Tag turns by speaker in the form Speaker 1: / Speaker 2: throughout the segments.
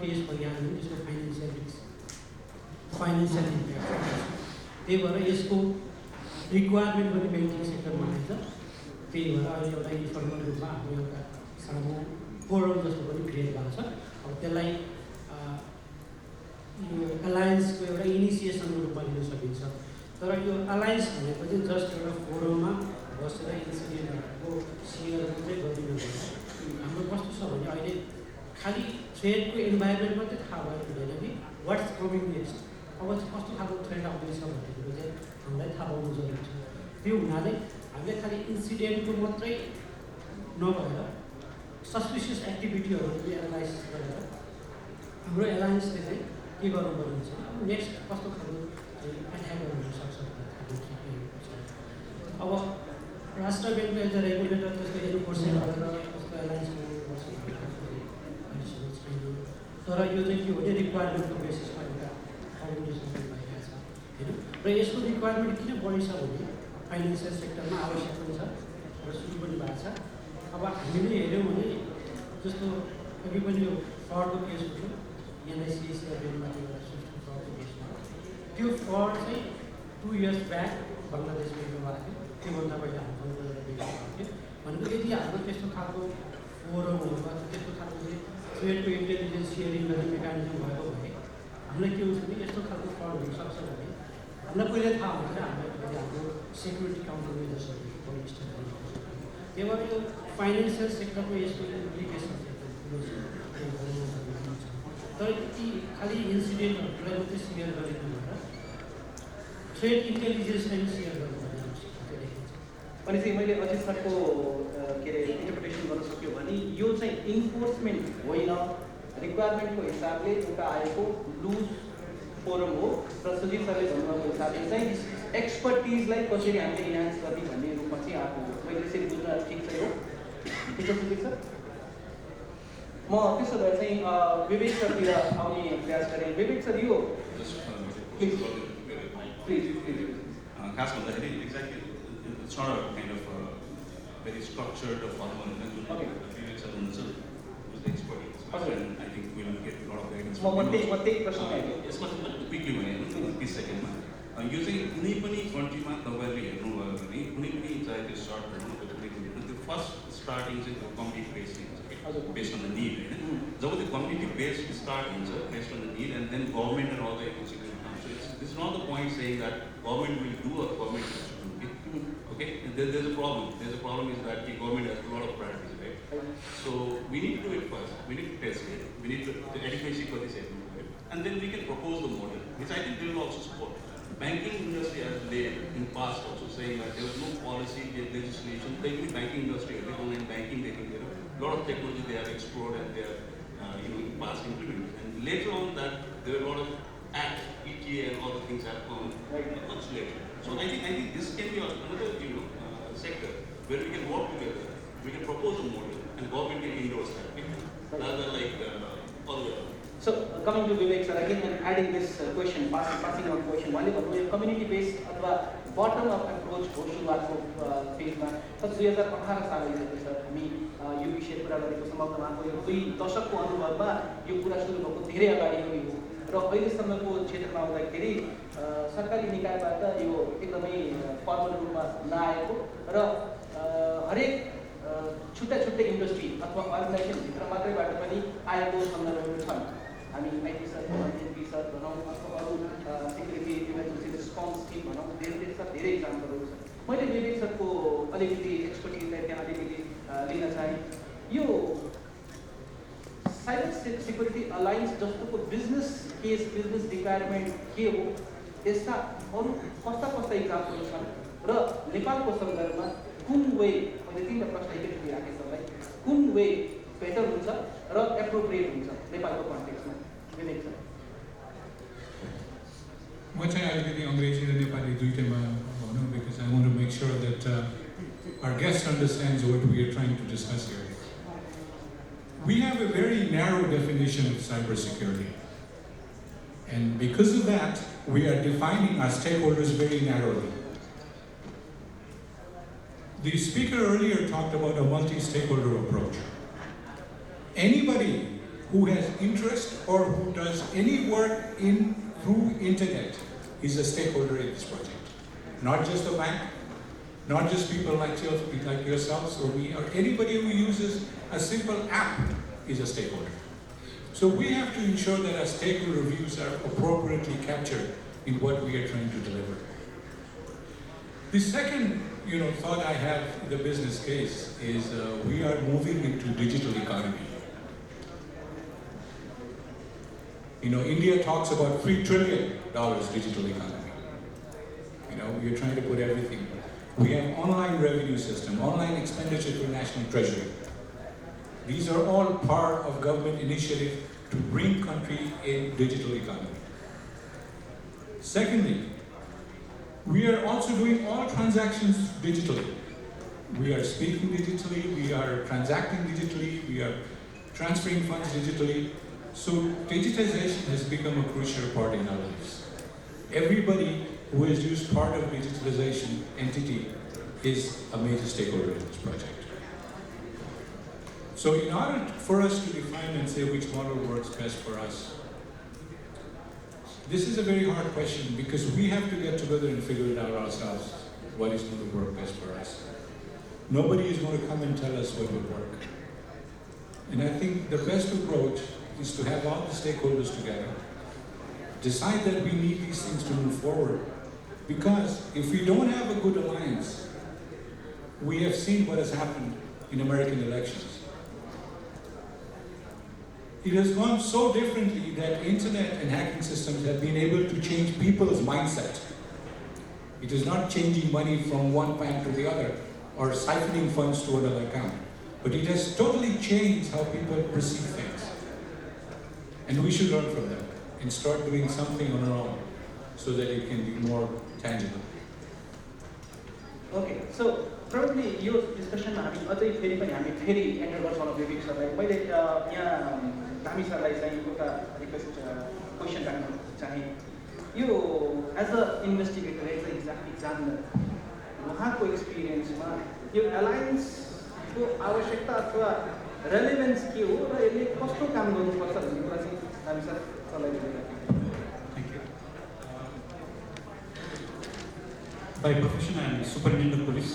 Speaker 1: Case भइहाल्यो भने त्यसको फाइनेन्सियल इम्प्याक्ट हुन्छ। त्यही भएर यसको रिक्वायरमेन्ट पनि ब्याङ्किङ सेक्टरमा आइन्छ। त्यही भएर अहिले एउटा इन्फर्मल रूपमा हाम्रो एउटा सानो फोरम जस्तो पनि क्रिएट भएको छ। अब त्यसलाई यो एलायन्सको एउटा इनिसिएसनको रूपमा लिन सकिन्छ। तर यो एलायन्स भनेको चाहिँ जस्ट एउटा फोरममा बसेर इन्सिडेन्टहरूको सेयरहरू चाहिँ गरिदिनु पर्छ। हाम्रो कस्तो छ भने अहिले खालि ट्रेडको इन्भाइरोमेन्ट मात्रै थाहा भएको हुँदैन कि वाट्स कमिङ नेक्स्ट, अब चाहिँ कस्तो खालको ट्रेड आउँदैछ भन्ने कुरो चाहिँ हामीलाई थाहा पाउनु जरुरी छ। त्यो हुनाले हामीले खालि इन्सिडेन्टको मात्रै नभएर सस्पिसियस एक्टिभिटीहरू पनि एनालाइसिस गरेर हाम्रो एलायन्सले चाहिँ के गर्नुपर्ने हुन्छ, नेक्स्ट कस्तो खालको एट्याकहरू हुनसक्छ भन्ने थाहा पाइएको छ। अब राष्ट्र ब्याङ्कले एज अ रेगुलेटर त्यसको एन्फोर्समेन्ट गरेर कस्तो एलायन्स बनाउनुपर्छ अहिलेसम्म छैन। तर यो चाहिँ के भने रिक्वायरमेन्टको बेसिसमा एउटा फाउन्डेसन भइरहेको छ होइन। र यसको रिक्वायरमेन्ट किन बढी छ भने फाइनेन्सियल सेक्टरमा आवश्यक पनि छ र सुरु पनि भएको छ। अब हामीले हेऱ्यौँ भने जस्तो अघि पनि यो फ्रडको केस हुन्थ्यो, एनआइसिएस र ब्याङ्कमाथि एउटा सिस्टम फ्रडको केसमा, त्यो फ्रड चाहिँ 2 इयर्स ब्याक बङ्गलादेशमा यो भएको थियो। त्योभन्दा पहिला हाम्रो गरेर भएको थियो भनेको यदि हाम्रो त्यस्तो खालको फोरमहरू वा त्यस्तो खालको चाहिँ ट्रेडको इन्टेलिजेन्स सेयरिङ गर्ने मेकानिजम भएको भए हामीलाई के हुन्छ भने यस्तो खालको फ्रड हुनसक्छ भने हामीलाई पहिला थाहा हुन्छ। हामीलाई हाम्रो सेक्युरिटी काउन्टर मेजर्सहरू बलिष्ठ गर्नु। त्यही भएर यो फाइनेन्सियल सेक्टरको यसको इम्प्लिकेसन तर ती खालि इन्सिडेन्टहरूलाई मात्रै सेयर गरेको भएर ट्रेड इन्टेलिजेन्सलाई पनि सेयर गर्नुपर्ने आवश्यकता देखिन्छ।
Speaker 2: अनि चाहिँ मैले अजित सरको के अरे इन्टरप्रिटेसन गर्न सक्यो भने यो चाहिँ इन्फोर्समेन्ट होइन, रिक्वायरमेन्टको हिसाबले एउटा आएको लुज फोरम हो र सुजित सरले भन्नुभएको हिसाबले चाहिँ एक्सपर्टिजलाई कसरी हामीले इन्हान्स गर्ने भन्ने रूपमा चाहिँ आएको हो। मैले यसरी बुझ्न ठिक छ यो? ठिक छ सुजित सर? म त्यसो भए चाहिँ विवेक सरतिर आउने प्रयास गरेँ। विवेक सर यो प्लिज
Speaker 3: खास भन्दाखेरि exactly it's not a kind of very structured formal जुन विवेक सर हुनुहुन्छ expert I think will get lot of guidance.
Speaker 2: म त्यही प्रश्न
Speaker 3: यसमा चाहिँ क्विकली भने 30 सेकेन्डमा यो चाहिँ कुनै पनि कन्ट्रीमा तपाईँहरूले हेर्नुभयो भने कुनै पनि चाहे त्यो सर्ट भनौँ त्यो फर्स्ट स्टार्टिङ चाहिँ त्यो कम्प्लिट बेस्ड हुन्छ बेस्ड अन द निड होइन। जब त्यो कम्युनिटी बेस्ड स्टार्ट हुन्छ based on the need and then government and all the agencies will come. So it's not the point saying that government will do or government has to do. Okay? There's a problem. There's a problem is that the government has a lot of priorities, right? So we need to do it first. We need to test it. We need to the adequacy for this it. And then we can propose the model, which I think they will also support. Banking industry has laid in past also saying that there was no policy, legislation. Like the banking industry, the online banking, they can get a lot of technology they have explored and they have in past implemented. And later on that there were a lot of acts, ETA and all the things have come much later. So I think this can be another sector where we can work together. We can propose a model and government can endorse that. Rather than like all the way around.
Speaker 2: So coming to Vivek sir, again I'm adding this question, passing on question. One is community based अथवा bottom up approach हो सुरुवातको फेजमा। Sir 2018 सालदेखि sir हामी यो विषय कुरा गरेको समाप्तमा यो 2 दशकको अनुभवमा यो कुरा सुरु भएको धेरै अगाडि नै हो र अहिलेसम्मको क्षेत्रमा आउँदाखेरि सरकारी निकायबाट यो एकदमै फर्मल रूपमा नआएको र हरेक छुट्टा छुट्टै इन्डस्ट्री अथवा अर्गनाइजेसन भित्र मात्रैबाट पनि आएको सन्दर्भहरू छन्। हामी NPCert भनौँ, NPCert भनौँ अथवा अरू सेक्युरिटी इमर्जेन्सी रेस्पोन्स टिम भनौँ, धेरै इक्जाम्पलहरू छन्। मैले विवेक सरको अलिकति एक्सपर्टिजलाई त्यहाँ अलिकति लिन चाहेँ। यो साइबर सेक्युरिटी अलायन्स जस्तोको बिजनेस केस, बिजनेस रिक्वायरमेन्ट के हो, यस्ता अरू कस्ता इक्जाम्पलहरू छन् र नेपालको सन्दर्भमा कुन वे, मैले 3 प्रश्न एकैचोटि राखेँ सरलाई, कुन वे बेटर हुन्छ र एप्रोप्रिएट हुन्छ नेपालको कन्टेक्स्टमा? विवेक सर।
Speaker 4: म चाहिँ अलिकति अङ्ग्रेजी र नेपाली दुईटैमा भनौँ, because I want to make sure that our guest understands what we are trying to discuss here. We have a very narrow definition of cybersecurity. And because of that, we are defining our stakeholders very narrowly. The speaker earlier talked about a multi-stakeholder approach. Anybody who has interest or who does any work through internet is a stakeholder in this project. Not just the bank, not just people like yourselves or me, or anybody who uses a simple app is a stakeholder. So we have to ensure that our stakeholder views are appropriately captured in what we are trying to deliver. The second thought I have in the business case is we are moving into digital economy. India talks about $3 trillion digital economy. We are trying to put everything. We have online revenue system, online expenditure to national treasury. These are all part of government initiative to bring country in digital economy. Secondly, we are also doing all transactions digitally. We are speaking digitally, we are transacting digitally, we are transferring funds digitally. So digitization has become a crucial part in our lives. Everybody who has used part of digitalization entity is a major stakeholder in this project. So in order for us to define and say which model works best for us, this is a very hard question because we have to get together and figure it out ourselves, what is going to work best for us. Nobody is going to come and tell us what will work. And I think the best approach is to have all the stakeholders together, decide that we need these things to move forward, because if we don't have a good alliance, we have seen what has happened in American elections. It has gone so differently that internet and hacking systems have been able to change people's mindset. It is not changing money from one bank to the other or siphoning funds to another account, but it has totally changed how people perceive things. And we should learn from them and start doing something on our own so that it can be more tangible.
Speaker 2: Okay, so probably your discussion हामी अझै फेरि पनि हामी फेरि enter गर्छौँ होला विवेक सरलाई। मैले यहाँ धामी सरलाई चाहिँ एउटा रिक्वेस्ट क्वेसन राख्न चाहे। यो as a investigator as a examiner उहाँको एक्सपिरियन्समा यो एलायन्सको आवश्यकता अथवा रेलेभेन्स के हो र यसले कस्तो काम गर्नुपर्छ भन्ने कुरा चाहिँ धामी सर सरलाई दिइराख्छु।
Speaker 5: Thank you. By profession, I am superintendent of police,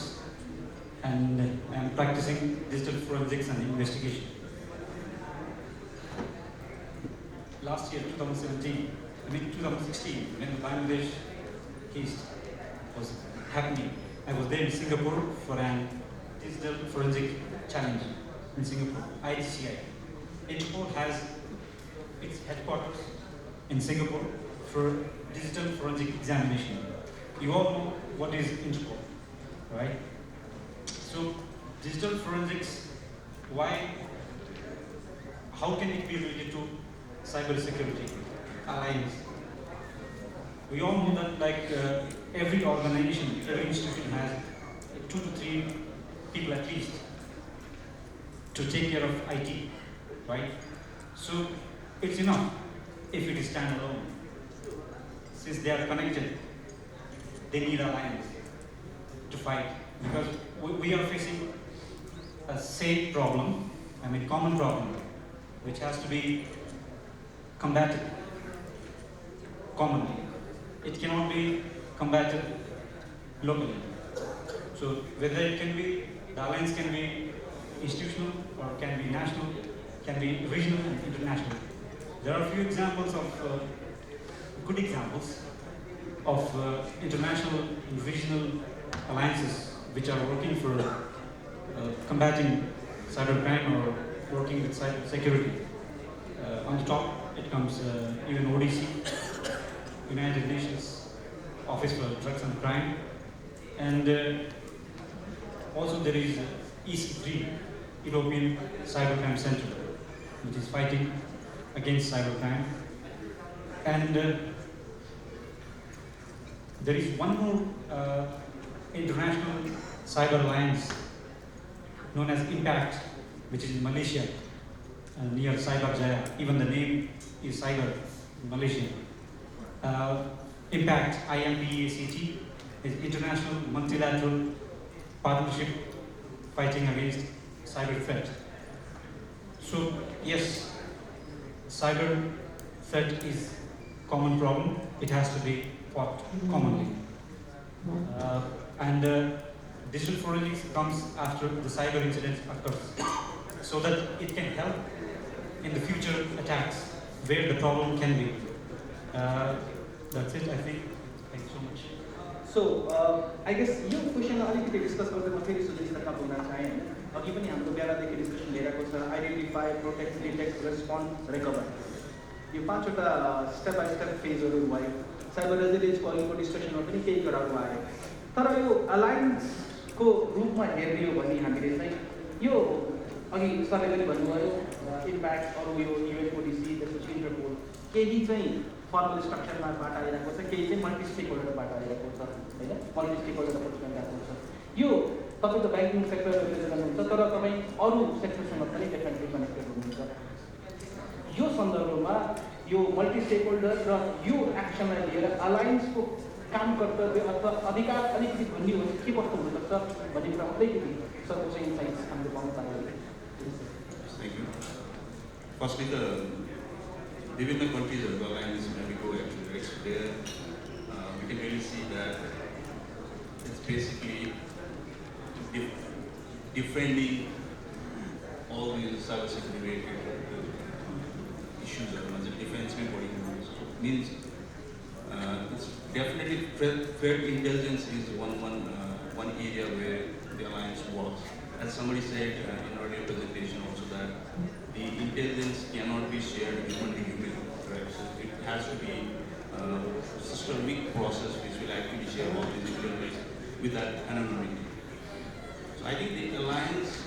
Speaker 5: and I am practicing digital forensics and investigation. Last year, 2016, when the Bangladesh case was happening, I was there in Singapore for an digital forensic challenge in Singapore, IGCI. Interpol has its headquarters in Singapore for digital forensic examination. You all know what is Interpol, right? So digital forensics, how can it be related to cyber security alliance? We all know that every organization, every institution has 2 to 3 people at least to take care of IT, right? So it's enough if it is standalone. Since they are connected, they need alliance to fight, because we are facing a same problem, common problem, which has to be combated commonly. It cannot be combated locally. So whether it can be, the alliance can be institutional or can be national, can be regional and international. There are a few examples of, good examples of international and regional alliances which are working for combating cybercrime or working with cyber security. On the top, it comes even ODC, United Nations Office for Drugs and Crime, and also there is EC3, European Cybercrime Center, which is fighting against cybercrime. And there is one more international cyber alliance known as IMPACT, which is in Malaysia, near Cyber Jaya. Even the name is Cyber Malaysia. IMPACT, IMPACT, is international multilateral partnership fighting against cyber threat. So yes, cyber threat is common problem. It has to be fought commonly. And digital forensics comes after the cyber incident occurs, so that it can help in the future attacks where the problem can be. That's it, I think. Thank you so much.
Speaker 2: So, I guess यो क्वेसनलाई अलिकति discuss गर्दै म फेरि सुझाव थप हुन चाहे हैन अघि पनि हाम्रो बेलादेखि डिस्कसन लिएको छ identify protect detect respond recover यो पाँचवटा स्टेप बाइ स्टेप फेजहरू भयो साइबर रेजिलियन्सको अघिको डिस्कसनमा पनि केही कुराहरू आयो तर यो अलायन्सको रूपमा हेर्ने हो भने हामीले चाहिँ यो अघि सरले पनि भन्नुभयो इम्प्याक्ट अरू यो युएनओडिसी त्यसपछि इन्टरपोल केही चाहिँ फर्मल स्ट्रक्चरबाट आइरहेको छ केही चाहिँ मल्टी स्टेक होल्डरबाट आइरहेको छ हैन मल्टी स्टेक होल्डर अप्रोचबाट आएको छ यो तपाईको ब्याङ्किङ सेक्टर रिप्रेजेन्ट गर्नुहुन्छ तर तपाईँ अरू सेक्टरसँग पनि डेफिनेटली कनेक्टेड हुनुहुन्छ यो सन्दर्भमा यो मल्टी स्टेक होल्डर र यो एक्सनलाई लिएर अलायन्सको काम कर्तव्य अथवा अधिकार अलिकति भन्ने हो के कस्तो हुनसक्छ भन्ने कुरा अलिकति सरको चाहिँ इन्साइट्स हामीले पाउन चाहन्छौँ।
Speaker 3: Thank you. Firstly, within the countries of the alliance, when we go actually there, we can really see that it's basically defending all these cybersecurity related issues around the defense body means it's definitely threat intelligence is one area where the alliance works. As somebody said in earlier presentation also that the intelligence cannot be shared human to human, right? So it has to be a systemic process which will actually share all these intelligence with that anonymity. So I think the alliance